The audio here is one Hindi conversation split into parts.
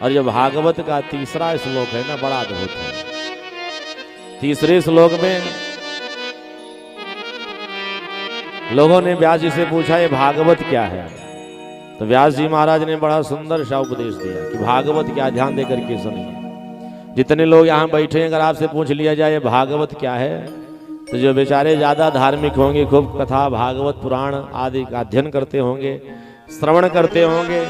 और जो भागवत का तीसरा श्लोक है ना, बड़ा अद्भुत है। तीसरे श्लोक में लोगों ने व्यास जी से पूछा ये भागवत क्या है, तो व्यास जी महाराज ने बड़ा सुंदर सा उपदेश दिया कि भागवत क्या, ध्यान देकर के सुनिए। जितने लोग यहाँ बैठे हैं, अगर आपसे पूछ लिया जाए ये भागवत क्या है, तो जो बेचारे ज्यादा धार्मिक होंगे, खूब कथा भागवत पुराण आदि का अध्ययन करते होंगे, श्रवण करते होंगे,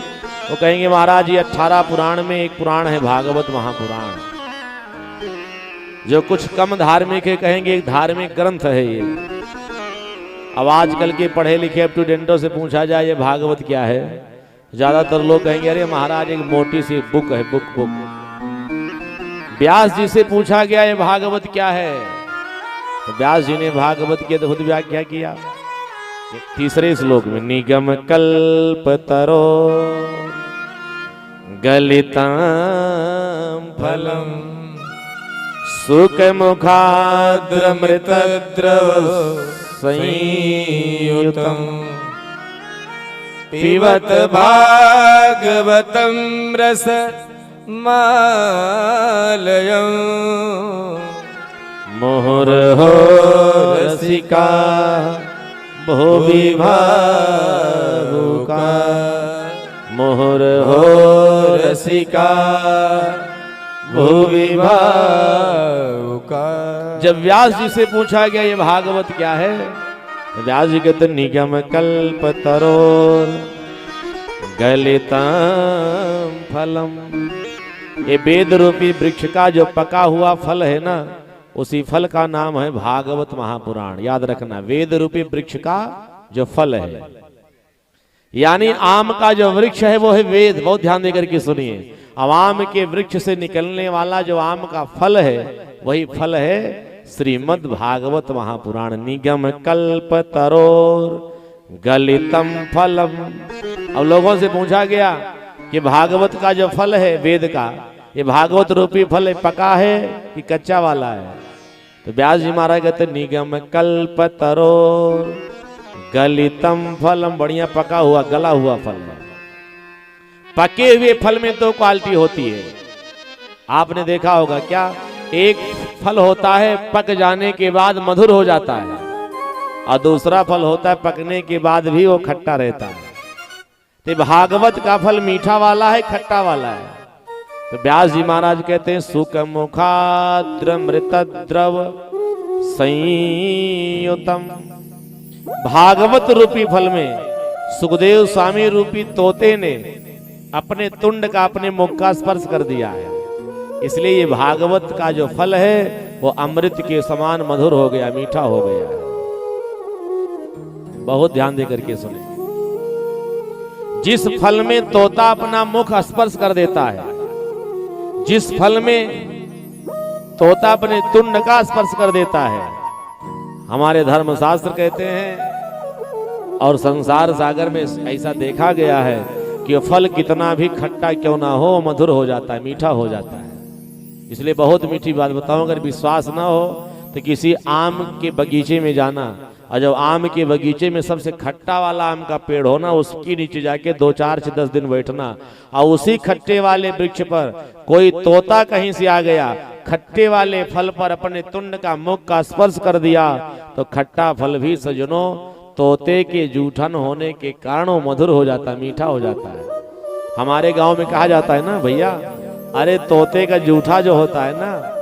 वो कहेंगे महाराज ये 18 पुराण में एक पुराण है भागवत महापुराण। जो कुछ कम धार्मिक है कहेंगे एक धार्मिक ग्रंथ है ये। अब आजकल के पढ़े लिखे स्टूडेंटों से पूछा जाए ये भागवत क्या है, ज्यादातर लोग कहेंगे अरे महाराज एक मोटी सी बुक है, बुक। व्यास जी से पूछा गया ये भागवत क्या है, तो व्यास जी ने भागवत की अद्भुत व्याख्या किया तीसरे श्लोक में। निगम कल्प तरो गलितां फलम सुख मुखाद्रमृतद्रव संयुतम् पिबत भागवतं रस मालयम् मुहुर्हो रसिका भुवि भावुका मुहुर्हो रसिका भुवि भावुका। जब व्यास जी से पूछा गया ये भागवत क्या है, तो व्यास जी कहते निगम कल्प तरोर गलितां फलम, ये वेद रूपी वृक्ष का जो पका हुआ फल है ना, उसी फल का नाम है भागवत महापुराण। याद रखना, वेद रूपी वृक्ष का जो फल है, यानी आम का जो वृक्ष है वो है वेद। बहुत ध्यान देकर के सुनिए, अब आम के वृक्ष से निकलने वाला जो आम का फल है वही फल है श्रीमद् भागवत महापुराण। निगम कल्प तरोर गलितम फलम। अब लोगों से पूछा गया कि भागवत का जो फल है वेद का, ये भागवत रूपी फल है, पका है कि कच्चा वाला है, तो व्यास जी महाराज कहते निगम कल्प तरोर गलितम फलम, बढ़िया पका हुआ गला हुआ फल है। पके हुए फल में दो क्वालिटी होती है, आपने देखा होगा क्या, एक फल होता है पक जाने के बाद मधुर हो जाता है, और दूसरा फल होता है पकने के बाद भी वो खट्टा रहता है। तो भागवत का फल मीठा वाला है, खट्टा वाला है। तो व्यास जी महाराज कहते हैं सुख मुखाद्रमृतद्रव संयुतम। भागवत रूपी फल में सुखदेव स्वामी रूपी तोते ने अपने तुंड का, अपने मुख का स्पर्श कर दिया है, इसलिए ये भागवत का जो फल है वो अमृत के समान मधुर हो गया, मीठा हो गया। बहुत ध्यान देकर के सुने, जिस फल में तोता अपना मुख स्पर्श कर देता है, जिस फल में तोता अपने तुंड का स्पर्श कर देता है, हमारे धर्मशास्त्र कहते हैं और संसार सागर में ऐसा देखा गया है कि फल कितना भी खट्टा क्यों ना हो मधुर हो जाता है, मीठा हो जाता है। इसलिए बहुत मीठी बात बताऊं, अगर विश्वास ना हो तो किसी आम के बगीचे में जाना, और जब आम के बगीचे में सबसे खट्टा वाला आम का पेड़ हो ना, उसके नीचे जाके 2, 4 से 10 दिन बैठना, और उसी खट्टे वाले वृक्ष पर कोई तोता कहीं से आ गया, खट्टे वाले फल पर अपने तुंड का मुख का स्पर्श कर दिया, तो खट्टा फल भी सजनों तोते के जूठन होने के कारण मधुर हो जाता है, मीठा हो जाता है। हमारे गांव में कहा जाता है ना भैया, अरे तोते का जूठा जो होता है ना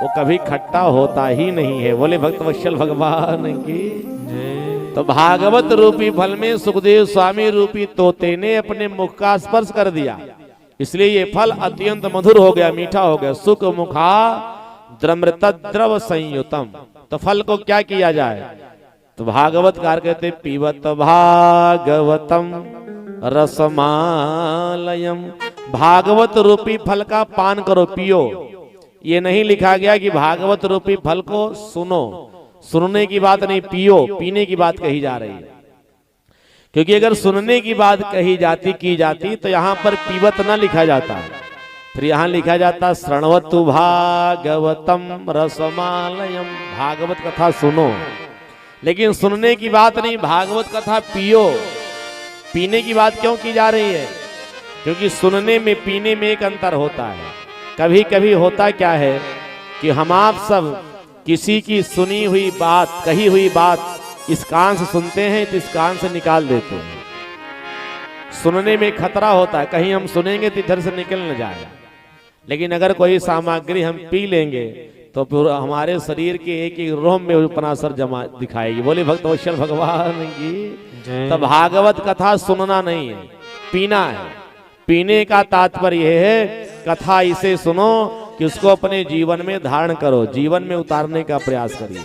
वो कभी खट्टा होता ही नहीं है। बोले भक्तवत्सल भगवान की। तो भागवत रूपी फल में सुखदेव स्वामी रूपी तोते ने अपने मुख का स्पर्श कर दिया, इसलिए ये फल अत्यंत मधुर हो गया, मीठा हो गया। सुख मुखा द्रमृतद्रव संयुतम। तो फल को क्या किया जाए, तो भागवतकार कहते पीबत भागवतम रसमालयम। भागवत रूपी फल का पान करो, पियो। ये नहीं लिखा गया कि भागवत रूपी फल को सुनो, सुनने की बात नहीं, पियो, पीने की बात कही जा रही है। क्योंकि अगर सुनने की बात कही जाती की जाती तो यहां पर पीबत ना लिखा जाता, फिर यहां लिखा जाता श्रृणवतु भागवतम रसमालयम। भागवत कथा सुनो, लेकिन सुनने की बात नहीं, भागवत कथा पियो। पीने की बात क्यों की जा रही है, क्योंकि सुनने में पीने में एक अंतर होता है। कभी कभी होता क्या है कि हम आप सब किसी की सुनी हुई बात, कही हुई बात इस कान से सुनते हैं तो इस कान से निकाल देते हैं। सुनने में खतरा होता है, कहीं हम सुनेंगे तो इधर से निकल न जाए। लेकिन अगर कोई सामग्री हम पी लेंगे तो फिर हमारे शरीर के एक एक रोम में अपना असर जमा दिखाएगी। बोले भक्तवत्सल भगवान की। तो भागवत कथा सुनना नहीं है, पीना है। पीने का तात्पर्य है कथा इसे सुनो कि उसको अपने जीवन में धारण करो, जीवन में उतारने का प्रयास करिए।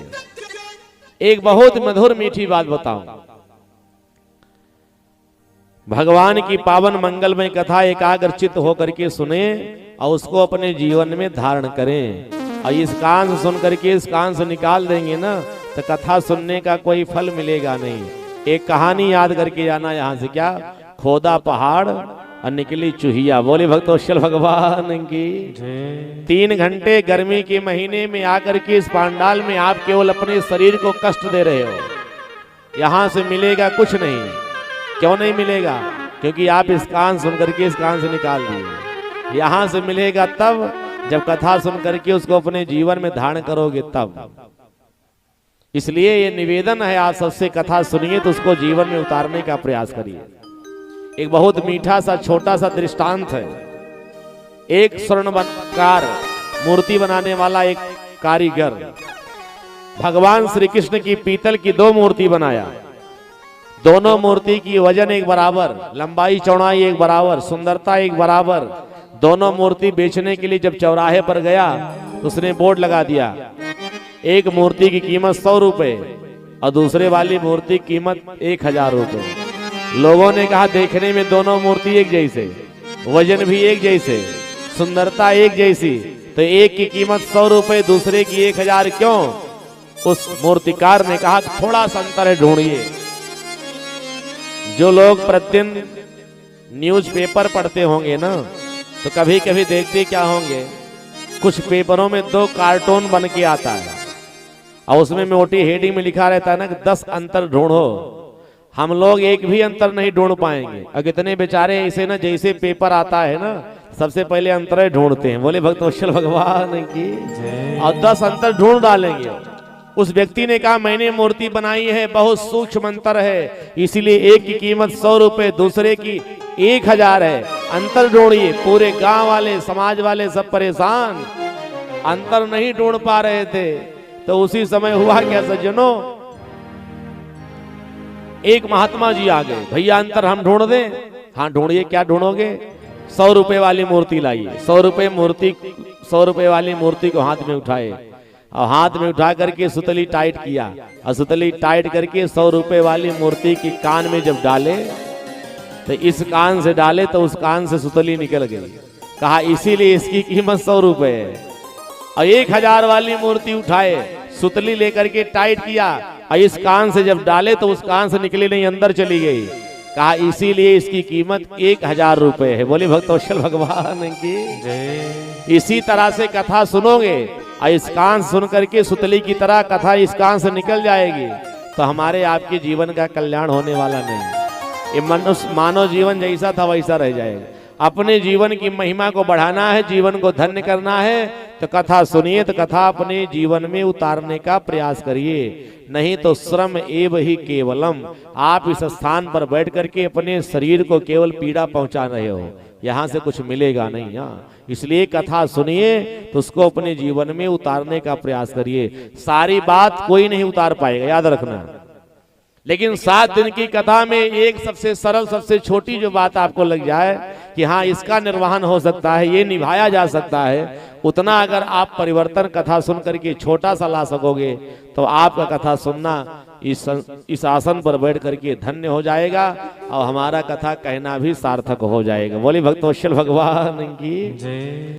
एक बहुत मधुर मीठी बात बताऊं, भगवान की पावन मंगलमय कथा एकाग्रचित्त होकर के सुने और उसको अपने जीवन में धारण करें। और इस कान से सुन करके इस कान से निकाल देंगे ना तो कथा सुनने का कोई फल मिलेगा नहीं। एक कहानी याद करके जाना यहाँ से, क्या खोदा पहाड़ और निकली चूहिया। बोले भक्तवत्सल भगवान की। 3 घंटे गर्मी के महीने में आकर के इस पांडाल में आप केवल अपने शरीर को कष्ट दे रहे हो। यहां से मिलेगा कुछ नहीं। क्यों नहीं मिलेगा? क्योंकि आप इस कान सुन करके इस कान से निकाल दिए। यहां से मिलेगा तब जब कथा सुन करके उसको अपने जीवन में धारण करोगे तब। इसलिए ये निवेदन है आप सबसे, कथा सुनिए तो उसको जीवन में उतारने का प्रयास करिए। एक बहुत मीठा सा छोटा सा दृष्टांत है। एक स्वर्णकार मूर्ति बनाने वाला एक कारीगर भगवान श्री कृष्ण की पीतल की 2 मूर्ति बनाया। दोनों मूर्ति की वजन एक बराबर, लंबाई चौड़ाई एक बराबर, सुंदरता एक बराबर। दोनों मूर्ति बेचने के लिए जब चौराहे पर गया तो उसने बोर्ड लगा दिया, एक मूर्ति की कीमत 100 रुपए और दूसरे वाली मूर्ति की कीमत 1000 रुपए। लोगों ने कहा देखने में दोनों मूर्ति एक जैसे, वजन भी एक जैसे, सुंदरता एक जैसी, तो एक की कीमत 100 रुपए दूसरे की 1000 क्यों? उस मूर्तिकार ने कहा थोड़ा सा अंतर है, ढूंढिए। जो लोग प्रतिदिन न्यूज़पेपर पढ़ते होंगे ना तो कभी कभी देखते क्या होंगे, कुछ पेपरों में 2 कार्टून बन के आता है और उसमें मोटी हेडिंग में लिखा रहता है ना कि 10 अंतर ढूंढो। हम लोग एक भी अंतर नहीं ढूंढ पाएंगे। और कितने बेचारे ऐसे ना, जैसे पेपर आता है ना सबसे पहले अंतर ढूंढते हैं। बोले भक्तवत्सल भगवान की। और 10 अंतर ढूंढ डालेंगे। उस व्यक्ति ने कहा मैंने मूर्ति बनाई है, बहुत सूक्ष्म अंतर है, इसीलिए एक की कीमत 100 रुपए दूसरे की 1000 है, अंतर ढूंढिए। पूरे गांव वाले समाज वाले सब परेशान, अंतर नहीं ढूंढ पा रहे थे। तो उसी समय हुआ क्या सज्जनों, एक महात्मा जी आ गए, भैया अंतर हम ढूंढ दें? हाँ ढूंढिए। क्या ढूंढोगे? 100 रुपए वाली मूर्ति लाइए। 100 रुपए वाली मूर्ति को हाथ में उठाए और हाथ में उठा करके सुतली टाइट किया और सुतली टाइट करके 100 रुपए वाली मूर्ति की कान में जब डाले तो इस कान से डाले तो उस कान से सुतली निकल गई। कहा इसीलिए इसकी कीमत 100 रुपए है। और 1000 वाली मूर्ति उठाए, सुतली लेकर के टाइट किया और इस कान से जब डाले तो उस कान से निकली नहीं, अंदर चली गई। कहा इसीलिए इसकी कीमत 1000 रुपए है। बोले भक्तवत्सल भगवान की। इसी तरह से कथा सुनोगे और इस कान सुन करके सुतली की तरह कथा इस कान से निकल जाएगी तो हमारे आपके जीवन का कल्याण होने वाला नहीं। ये मनुष्य मानव जीवन जैसा था वैसा रह जाएगा। अपने जीवन की महिमा को बढ़ाना है, जीवन को धन्य करना है तो कथा सुनिए, तो कथा अपने जीवन में उतारने का प्रयास करिए। नहीं तो श्रम एव ही केवलम, आप इस स्थान पर बैठ करके अपने शरीर को केवल पीड़ा पहुंचा रहे हो, यहाँ से कुछ मिलेगा नहीं। इसलिए कथा सुनिए तो उसको अपने जीवन में उतारने का प्रयास करिए। सारी बात कोई नहीं उतार पाएगा, याद रखना। लेकिन 7 दिन की कथा में एक सबसे सरल, सबसे छोटी जो बात आपको लग जाए कि हाँ इसका निर्वहन हो सकता है, ये निभाया जा सकता है, उतना अगर आप परिवर्तन कथा सुन करके छोटा सा ला सकोगे तो आपका कथा सुनना इस आसन पर बैठ करके धन्य हो जाएगा और हमारा कथा कहना भी सार्थक हो जाएगा। बोले भक्तवत्सल भगवान की।